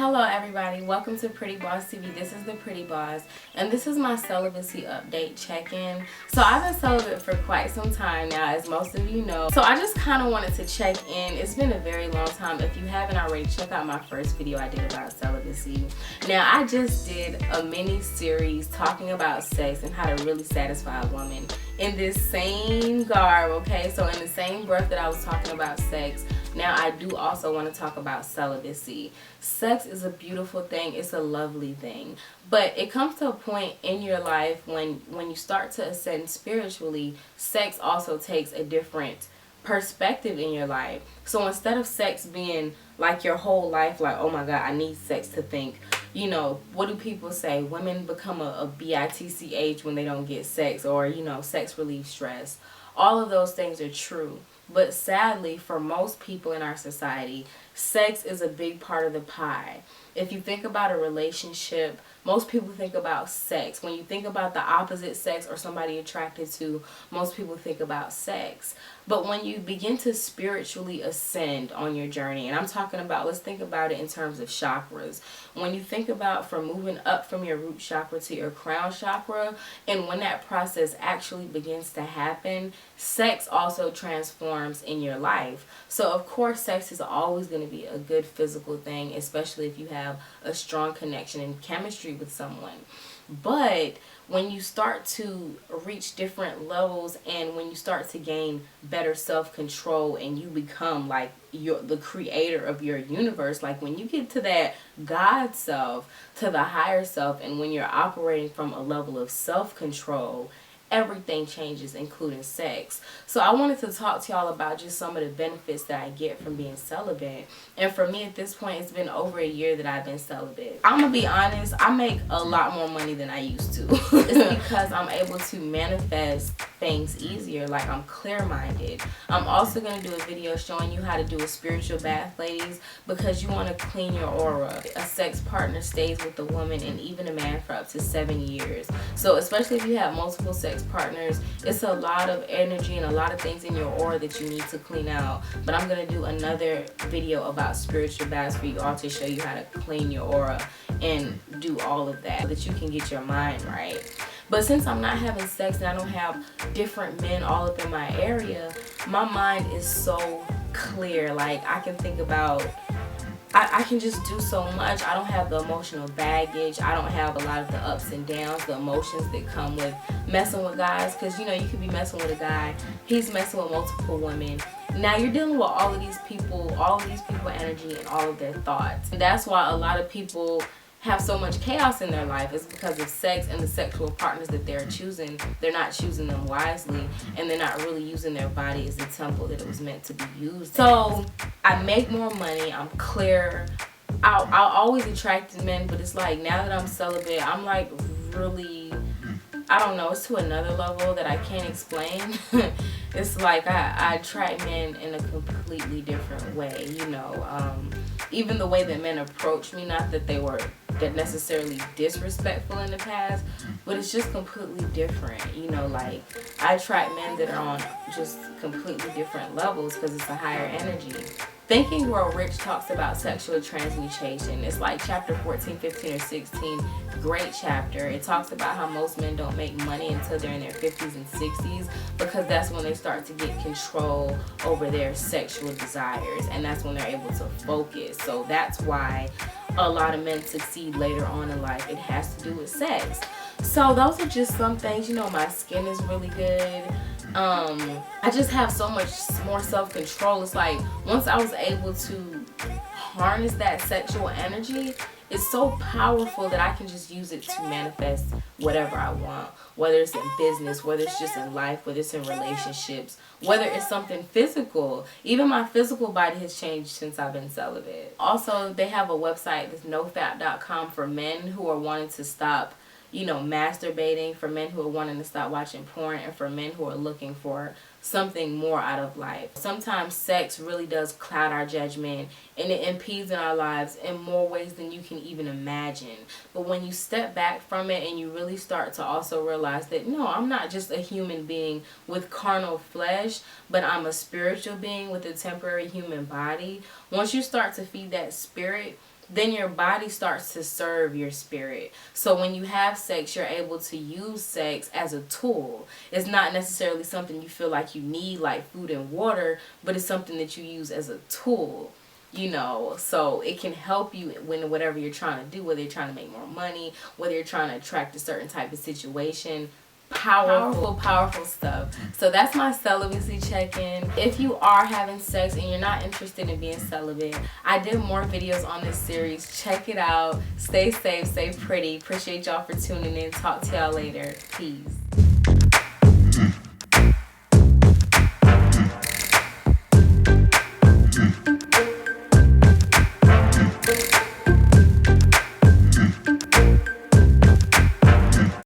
Hello everybody, welcome to Pretty Boss TV. This is the Pretty Boss and this is my celibacy update check-in. So I've been celibate for quite some time now, as most of you know. So I just kind of wanted to check in. It's been a very long time. If you haven't already, check out my first video I did about celibacy. Now I just did a mini series talking about sex and how to really satisfy a woman in this same garb, okay? So in the same breath that I was talking about sex, now I do also want to talk about celibacy. Sex is a beautiful thing. It's a lovely thing. But it comes to a point in your life when you start to ascend spiritually, sex also takes a different perspective in your life. So instead of sex being like your whole life, like, oh my God, I need sex to think, you know, what do people say? Women become a bitch when they don't get sex, or, you know, sex relieves stress. All of those things are true. But sadly, for most people in our society, sex is a big part of the pie. If you think about a relationship, most people think about sex. When you think about the opposite sex or somebody attracted to, most people think about sex. But when you begin to spiritually ascend on your journey, and I'm talking about, let's think about it in terms of chakras. When you think about from moving up from your root chakra to your crown chakra, and when that process actually begins to happen, sex also transforms in your life. So of course, sex is always going to be a good physical thing, especially if you have a strong connection and chemistry with someone. But when you start to reach different levels and when you start to gain better self-control and you become like the creator of your universe, like when you get to that God self, to the higher self, and when you're operating from a level of self-control, everything changes, including sex. So I wanted to talk to y'all about just some of the benefits that I get from being celibate. And for me at this point, it's been over a year that I've been celibate. I'm gonna be honest, I make a lot more money than I used to. It's because I'm able to manifest things easier, like I'm clear-minded. I'm also gonna do a video showing you how to do a spiritual bath, ladies, because you want to clean your aura. A sex partner stays with the woman and even a man for up to 7 years. So especially if you have multiple sex partners, it's a lot of energy and a lot of things in your aura that you need to clean out. But I'm going to do another video about spiritual baths for you all to show you how to clean your aura and do all of that so that you can get your mind right. But since I'm not having sex and I don't have different men all up in my area, my mind is so clear. Like I can think about, I can just do so much. I don't have the emotional baggage. I don't have a lot of the ups and downs, the emotions that come with messing with guys. Because, you know, you could be messing with a guy. He's messing with multiple women. Now you're dealing with all of these people energy and all of their thoughts. And that's why a lot of people have so much chaos in their life. Is because of sex and the sexual partners that they're choosing. They're not choosing them wisely, and they're not really using their body as the temple that it was meant to be used. So I make more money, I'm clear, I'll always attract men, but it's like now that I'm celibate, I'm like really, I don't know, it's to another level that I can't explain. It's like I attract men in a completely different way, you know. Even the way that men approach me, not that they were necessarily disrespectful in the past, but it's just completely different, you know. Like I attract men that are on just completely different levels because it's a higher energy. Think and Grow Rich talks about sexual transmutation. It's like chapter 14, 15, or 16. Great chapter. It talks about how most men don't make money until they're in their 50s and 60s because that's when they start to get control over their sexual desires, and that's when they're able to focus. So that's why a lot of men succeed later on in life. It has to do with sex. So those are just some things. You know, my skin is really good. I just have so much more self-control. It's like once I was able to harness that sexual energy, it's so powerful that I can just use it to manifest whatever I want, whether it's in business, whether it's just in life, whether it's in relationships, whether it's something physical. Even my physical body has changed since I've been celibate. Also, they have a website, that's nofap.com, for men who are wanting to stop, you know, masturbating, for men who are wanting to stop watching porn, and for men who are looking for something more out of life. Sometimes sex really does cloud our judgment and it impedes in our lives in more ways than you can even imagine. But when you step back from it and you really start to also realize that, no, I'm not just a human being with carnal flesh, but I'm a spiritual being with a temporary human body. Once you start to feed that spirit, then your body starts to serve your spirit. So when you have sex, you're able to use sex as a tool. It's not necessarily something you feel like you need, like food and water, but it's something that you use as a tool. You know, so it can help you when whatever you're trying to do, whether you're trying to make more money, whether you're trying to attract a certain type of situation. Powerful stuff. So that's my celibacy check-in. If you are having sex and you're not interested in being celibate, I did more videos on this series. Check it out. Stay safe, stay pretty. Appreciate y'all for tuning in. Talk to y'all later. Peace.